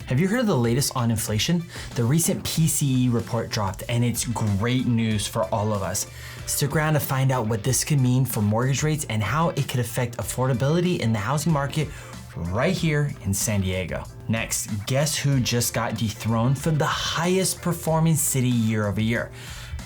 Have you heard of the latest on inflation? The recent PCE report dropped and it's great news for all of us. Stick around to find out what this could mean for mortgage rates and how it could affect affordability in the housing market right here in San Diego. Next, guess who just got dethroned from the highest performing city year over year?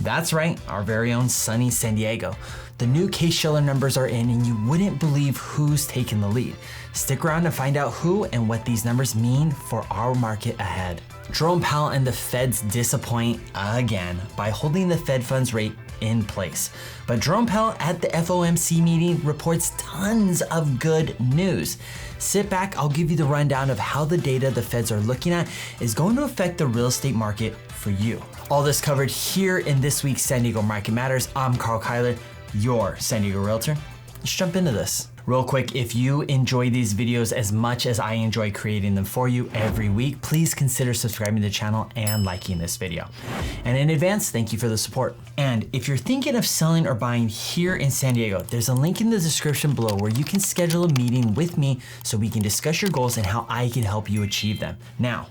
That's right, our very own sunny San Diego. The new Case-Shiller numbers are in and you wouldn't believe who's taking the lead. Stick around to find out who and what these numbers mean for our market ahead. Jerome Powell and the Feds disappoint again by holding the Fed funds rate in place. But Jerome Powell at the FOMC meeting reports tons of good news. Sit back, I'll give you the rundown of how the data the Feds are looking at is going to affect the real estate market for you. All this covered here in this week's San Diego Market Matters. I'm Karl Kyler, your San Diego Realtor. Let's jump into this. Real quick, if you enjoy these videos as much as I enjoy creating them for you every week, please consider subscribing to the channel and liking this video. And in advance, thank you for the support. And if you're thinking of selling or buying here in San Diego, there's a link in the description below where you can schedule a meeting with me so we can discuss your goals and how I can help you achieve them. Now,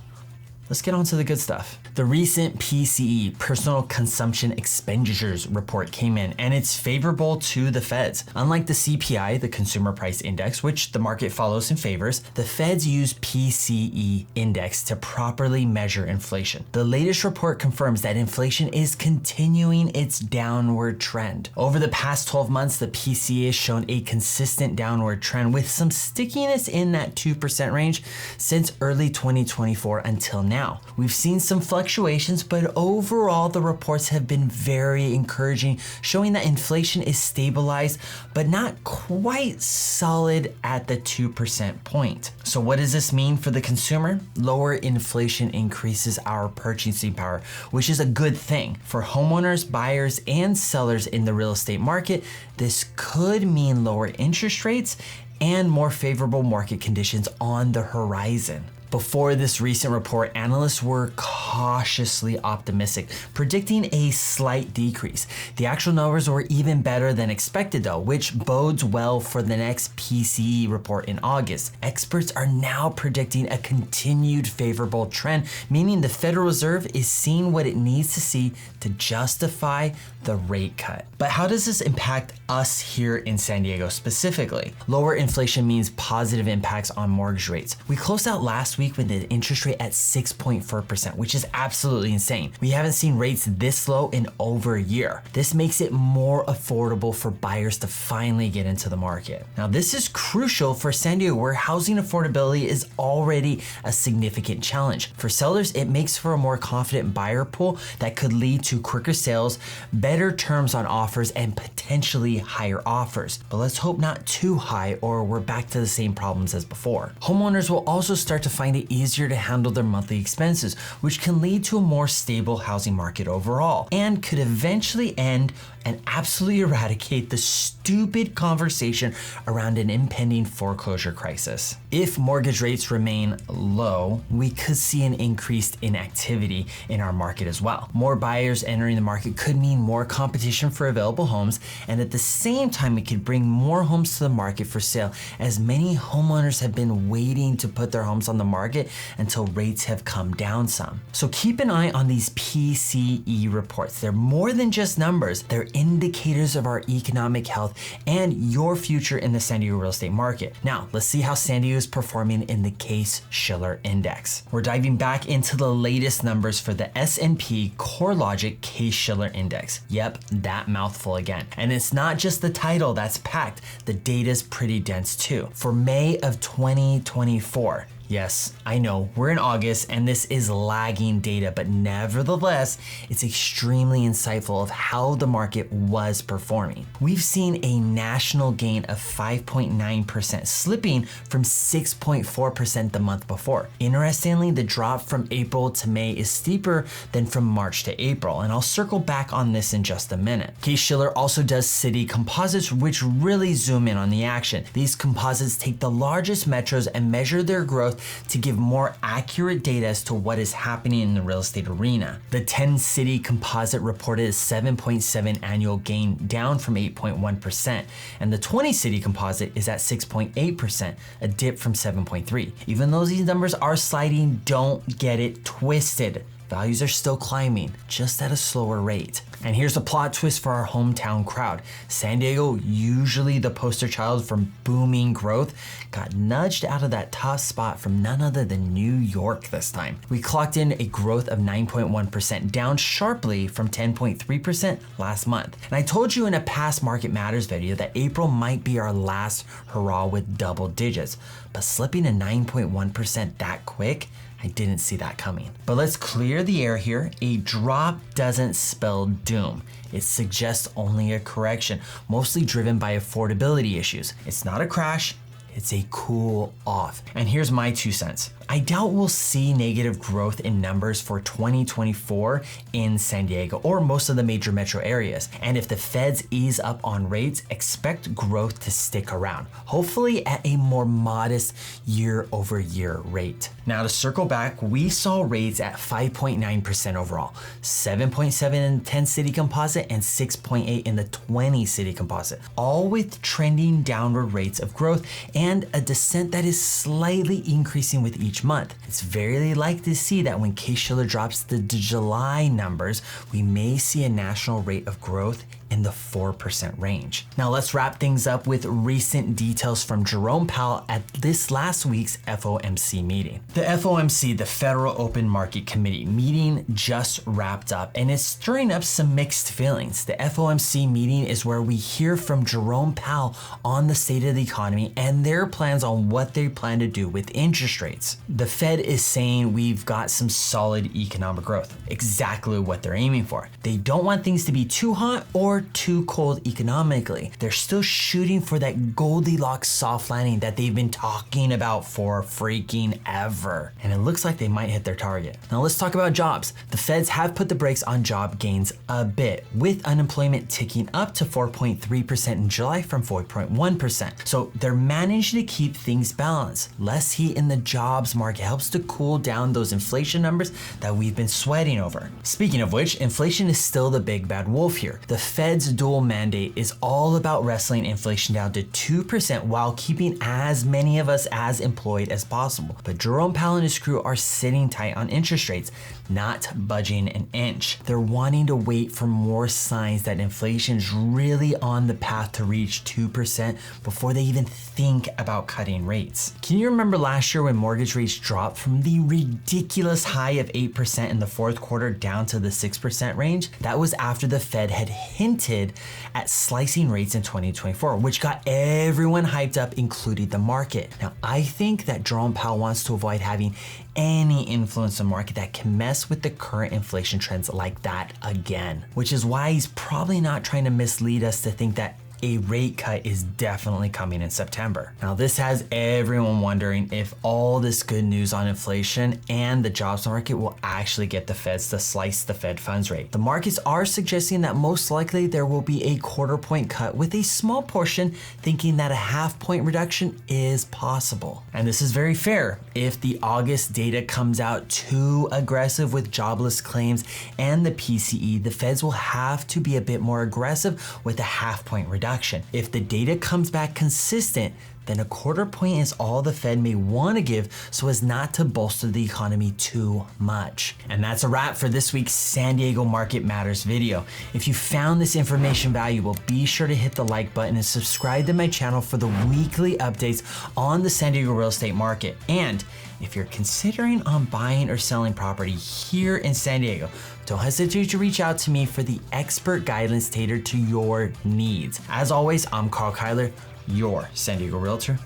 let's get on to the good stuff. The recent PCE, Personal Consumption Expenditures report came in and it's favorable to the Feds. Unlike the CPI, the Consumer Price Index, which the market follows and favors, the Feds use PCE Index to properly measure inflation. The latest report confirms that inflation is continuing its downward trend. Over the past 12 months, the PCE has shown a consistent downward trend with some stickiness in that 2% range since early 2024 until now. We've seen some fluctuations, but overall the reports have been very encouraging, showing that inflation is stabilized, but not quite solid at the 2% point. So what does this mean for the consumer? Lower inflation increases our purchasing power, which is a good thing. For homeowners, buyers, and sellers in the real estate market, this could mean lower interest rates and more favorable market conditions on the horizon. Before this recent report, analysts were cautiously optimistic, predicting a slight decrease. The actual numbers were even better than expected though, which bodes well for the next PCE report in August. Experts are now predicting a continued favorable trend, meaning the Federal Reserve is seeing what it needs to see to justify the rate cut. But how does this impact us here in San Diego specifically? Lower inflation means positive impacts on mortgage rates. We closed out last week with an interest rate at 6.4%, which is absolutely insane. We haven't seen rates this low in over a year. This makes it more affordable for buyers to finally get into the market. Now, this is crucial for San Diego, where housing affordability is already a significant challenge. For sellers, it makes for a more confident buyer pool that could lead to quicker sales, better terms on offers, and potentially higher offers. But let's hope not too high or we're back to the same problems as before. Homeowners will also start to find it easier to handle their monthly expenses, which can lead to a more stable housing market overall and could eventually end and absolutely eradicate the stupid conversation around an impending foreclosure crisis. If mortgage rates remain low, we could see an increase in activity in our market as well. More buyers entering the market could mean more competition for available homes, and at the same time, it could bring more homes to the market for sale, as many homeowners have been waiting to put their homes on the market until rates have come down some. So keep an eye on these PCE reports. They're more than just numbers. They're indicators of our economic health and your future in the San Diego real estate market. Now, let's see how San Diego is performing in the Case-Shiller Index. We're diving back into the latest numbers for the S&P CoreLogic Case-Shiller Index. Yep, that mouthful again. And it's not just the title that's packed, the data's pretty dense too. For May of 2024, yes, I know we're in August and this is lagging data, but nevertheless, it's extremely insightful of how the market was performing. We've seen a national gain of 5.9%, slipping from 6.4% the month before. Interestingly, the drop from April to May is steeper than from March to April, and I'll circle back on this in just a minute. Case-Shiller also does city composites, which really zoom in on the action. These composites take the largest metros and measure their growth growth to give more accurate data as to what is happening in the real estate arena. The 10-city composite reported a 7.7 annual gain, down from 8.1%, and the 20-city composite is at 6.8%, a dip from 7.3. Even though these numbers are sliding, don't get it twisted. Values are still climbing, just at a slower rate. And here's a plot twist for our hometown crowd. San Diego, usually the poster child for booming growth, got nudged out of that top spot from none other than New York this time. We clocked in a growth of 9.1%, down sharply from 10.3% last month. And I told you in a past Market Matters video that April might be our last hurrah with double digits, but slipping to 9.1% that quick, I didn't see that coming. But let's clear the air here. A drop doesn't spell doom. It suggests only a correction, mostly driven by affordability issues. It's not a crash, it's a cool off. And here's my 2 cents. I doubt we'll see negative growth in numbers for 2024 in San Diego or most of the major metro areas. And if the feds ease up on rates, expect growth to stick around, hopefully at a more modest year-over-year rate. Now to circle back, we saw rates at 5.9% overall, 7.7 in the 10-city composite and 6.8 in the 20-city composite, all with trending downward rates of growth and a descent that is slightly increasing with each month. It's very likely to see that when Case-Shiller drops the July numbers, we may see a national rate of growth in the 4% range. Now let's wrap things up with recent details from Jerome Powell at this last week's FOMC meeting. The FOMC, the Federal Open Market Committee meeting, just wrapped up and it's stirring up some mixed feelings. The FOMC meeting is where we hear from Jerome Powell on the state of the economy and their plans on what they plan to do with interest rates. The Fed is saying we've got some solid economic growth, exactly what they're aiming for. They don't want things to be too hot or too cold economically. They're still shooting for that Goldilocks soft landing that they've been talking about for freaking ever. And it looks like they might hit their target. Now let's talk about jobs. The feds have put the brakes on job gains a bit, with unemployment ticking up to 4.3% in July from 4.1%. So they're managing to keep things balanced. Less heat in the jobs market helps to cool down those inflation numbers that we've been sweating over. Speaking of which, inflation is still the big bad wolf here. The Fed's dual mandate is all about wrestling inflation down to 2% while keeping as many of us as employed as possible. But Jerome Powell and his crew are sitting tight on interest rates, not budging an inch. They're wanting to wait for more signs that inflation is really on the path to reach 2% before they even think about cutting rates. Can you remember last year when mortgage rates dropped from the ridiculous high of 8% in the fourth quarter down to the 6% range? That was after the Fed had hinted at slicing rates in 2024, which got everyone hyped up, including the market. Now, I think that Jerome Powell wants to avoid having any influence on the market that can mess with the current inflation trends like that again, which is why he's probably not trying to mislead us to think that a rate cut is definitely coming in September. Now, this has everyone wondering if all this good news on inflation and the jobs market will actually get the feds to slice the Fed funds rate. The markets are suggesting that most likely there will be a 1/4 point cut, with a small portion thinking that a 1/2 point reduction is possible. And this is very fair. If the August data comes out too aggressive with jobless claims and the PCE, the feds will have to be a bit more aggressive with a 1/2 point reduction. If the data comes back consistent, then a 1/4 point is all the Fed may want to give so as not to bolster the economy too much. And that's a wrap for this week's San Diego Market Matters video. If you found this information valuable, be sure to hit the like button and subscribe to my channel for the weekly updates on the San Diego real estate market. And if you're considering on buying or selling property here in San Diego, don't hesitate to reach out to me for the expert guidance tailored to your needs. As always, I'm Karl Kyler, your San Diego Realtor.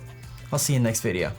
I'll see you in the next video.